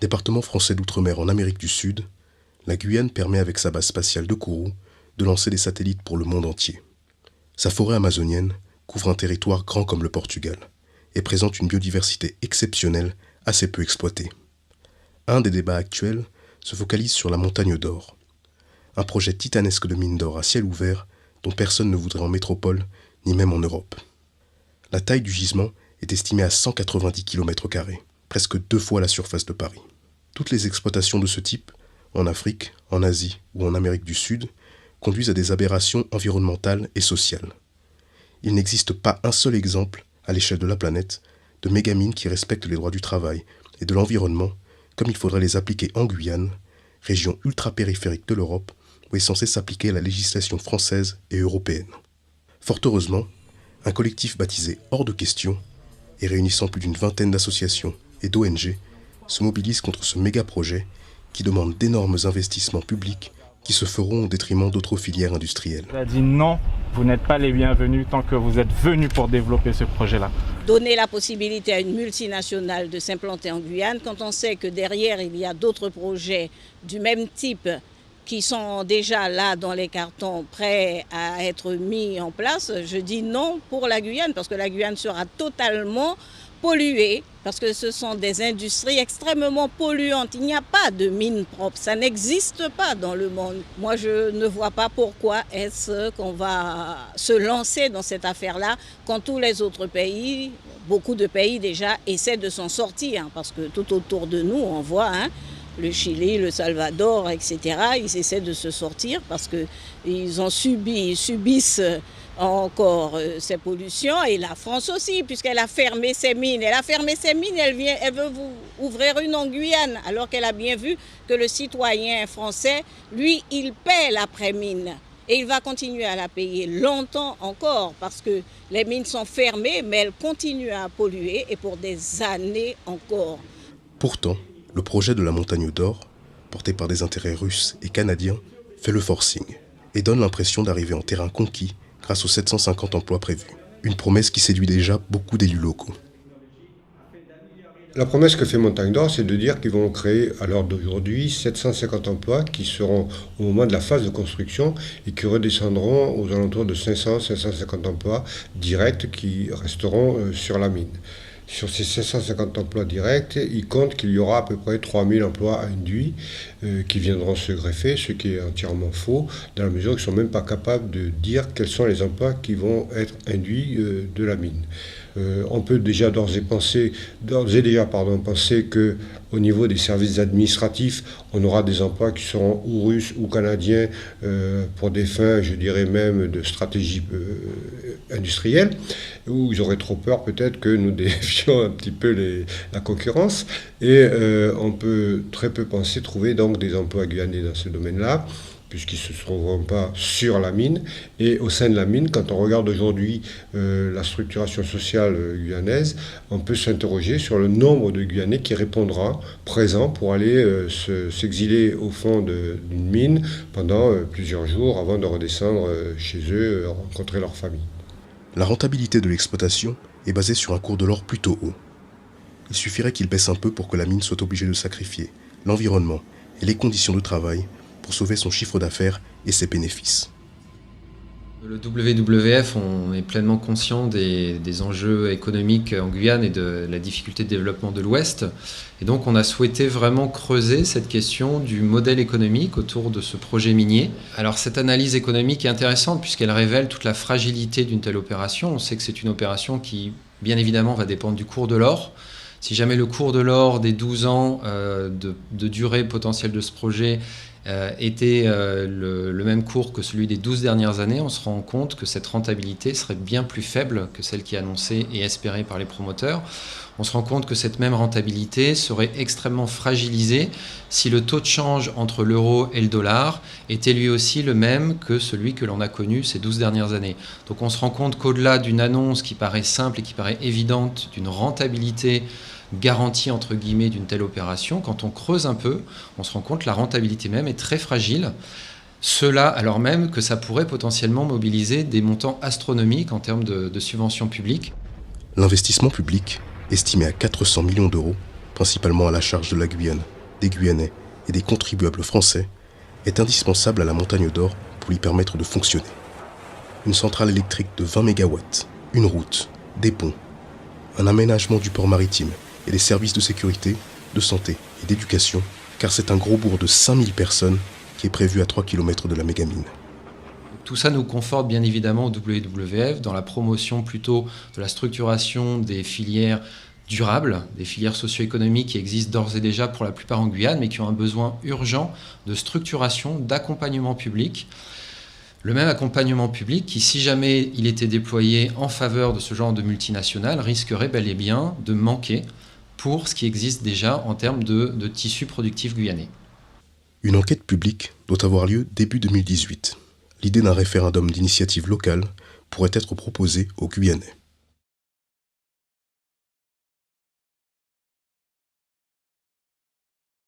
Département français d'outre-mer en Amérique du Sud, la Guyane permet avec sa base spatiale de Kourou de lancer des satellites pour le monde entier. Sa forêt amazonienne couvre un territoire grand comme le Portugal et présente une biodiversité exceptionnelle assez peu exploitée. Un des débats actuels se focalise sur la montagne d'or, un projet titanesque de mine d'or à ciel ouvert dont personne ne voudrait en métropole ni même en Europe. La taille du gisement est estimée à 190 km², presque 2 fois la surface de Paris. Toutes les exploitations de ce type, en Afrique, en Asie ou en Amérique du Sud, conduisent à des aberrations environnementales et sociales. Il n'existe pas un seul exemple, à l'échelle de la planète, de mégamines qui respectent les droits du travail et de l'environnement, comme il faudrait les appliquer en Guyane, région ultra-périphérique de l'Europe, où est censée s'appliquer la législation française et européenne. Fort heureusement, un collectif baptisé Hors de question, et réunissant plus d'une vingtaine d'associations et d'ONG, se mobilise contre ce méga-projet qui demande d'énormes investissements publics qui se feront au détriment d'autres filières industrielles. Il a dit non, vous n'êtes pas les bienvenus tant que vous êtes venus pour développer ce projet-là. Donner la possibilité à une multinationale de s'implanter en Guyane, quand on sait que derrière il y a d'autres projets du même type qui sont déjà là dans les cartons prêts à être mis en place, je dis non pour la Guyane parce que la Guyane sera totalement polluée, parce que ce sont des industries extrêmement polluantes. Il n'y a pas de mine propre, ça n'existe pas dans le monde. Moi, je ne vois pas pourquoi est-ce qu'on va se lancer dans cette affaire-là quand tous les autres pays, beaucoup de pays déjà, essaient de s'en sortir. Parce que tout autour de nous, on voit le Chili, le Salvador, etc. Ils essaient de se sortir parce qu'ils ont subissent encore ces pollutions, et la France aussi, puisqu'elle a fermé ses mines. Elle a fermé ses mines, elle veut ouvrir une en Guyane, alors qu'elle a bien vu que le citoyen français, lui, il paie l'après-mine. Et il va continuer à la payer longtemps encore, parce que les mines sont fermées, mais elles continuent à polluer, et pour des années encore. Pourtant, le projet de la montagne d'or, porté par des intérêts russes et canadiens, fait le forcing et donne l'impression d'arriver en terrain conquis grâce aux 750 emplois prévus. Une promesse qui séduit déjà beaucoup d'élus locaux. La promesse que fait Montagne d'Or, c'est de dire qu'ils vont créer à l'heure d'aujourd'hui 750 emplois qui seront au moment de la phase de construction et qui redescendront aux alentours de 500-550 emplois directs qui resteront sur la mine. Sur ces 550 emplois directs, ils comptent qu'il y aura à peu près 3000 emplois induits qui viendront se greffer, ce qui est entièrement faux, dans la mesure qu'ils ne sont même pas capables de dire quels sont les emplois qui vont être induits de la mine. On peut déjà d'ores et déjà penser qu'au niveau des services administratifs, on aura des emplois qui seront ou russes ou canadiens pour des fins, je dirais même, de stratégie industrielle, où ils auraient trop peur peut-être que nous défions un petit peu la concurrence. Et on peut très peu penser trouver donc des emplois guyanais dans ce domaine-là, puisqu'ils ne se trouveront pas sur la mine. Et au sein de la mine, quand on regarde aujourd'hui la structuration sociale guyanaise, on peut s'interroger sur le nombre de Guyanais qui répondra présent pour aller s'exiler au fond d'une mine pendant plusieurs jours avant de redescendre chez eux, rencontrer leur famille. La rentabilité de l'exploitation est basée sur un cours de l'or plutôt haut. Il suffirait qu'il baisse un peu pour que la mine soit obligée de sacrifier l'environnement et les conditions de travail pour sauver son chiffre d'affaires et ses bénéfices. Le WWF, on est pleinement conscient des enjeux économiques en Guyane et de la difficulté de développement de l'Ouest. Et donc on a souhaité vraiment creuser cette question du modèle économique autour de ce projet minier. Alors cette analyse économique est intéressante puisqu'elle révèle toute la fragilité d'une telle opération. On sait que c'est une opération qui, bien évidemment, va dépendre du cours de l'or. Si jamais le cours de l'or des 12 ans de durée potentielle de ce projet était le même cours que celui des 12 dernières années, on se rend compte que cette rentabilité serait bien plus faible que celle qui est annoncée et espérée par les promoteurs. On se rend compte que cette même rentabilité serait extrêmement fragilisée si le taux de change entre l'euro et le dollar était lui aussi le même que celui que l'on a connu ces 12 dernières années. Donc on se rend compte qu'au-delà d'une annonce qui paraît simple et qui paraît évidente, d'une rentabilité garantie entre guillemets d'une telle opération, quand on creuse un peu, on se rend compte que la rentabilité même est très fragile. Cela alors même que ça pourrait potentiellement mobiliser des montants astronomiques en termes de subventions publiques. L'investissement public, estimé à 400 millions d'euros, principalement à la charge de la Guyane, des Guyanais et des contribuables français, est indispensable à la Montagne d'Or pour lui permettre de fonctionner. Une centrale électrique de 20 MW, une route, des ponts, un aménagement du port maritime et des services de sécurité, de santé et d'éducation, car c'est un gros bourg de 5000 personnes qui est prévu à 3 km de la mégamine. Tout ça nous conforte bien évidemment au WWF dans la promotion plutôt de la structuration des filières durables, des filières socio-économiques qui existent d'ores et déjà pour la plupart en Guyane, mais qui ont un besoin urgent de structuration, d'accompagnement public. Le même accompagnement public qui, si jamais il était déployé en faveur de ce genre de multinationales, risquerait bel et bien de manquer pour ce qui existe déjà en termes de tissu productif guyanais. Une enquête publique doit avoir lieu début 2018. L'idée d'un référendum d'initiative locale pourrait être proposée aux Guyanais.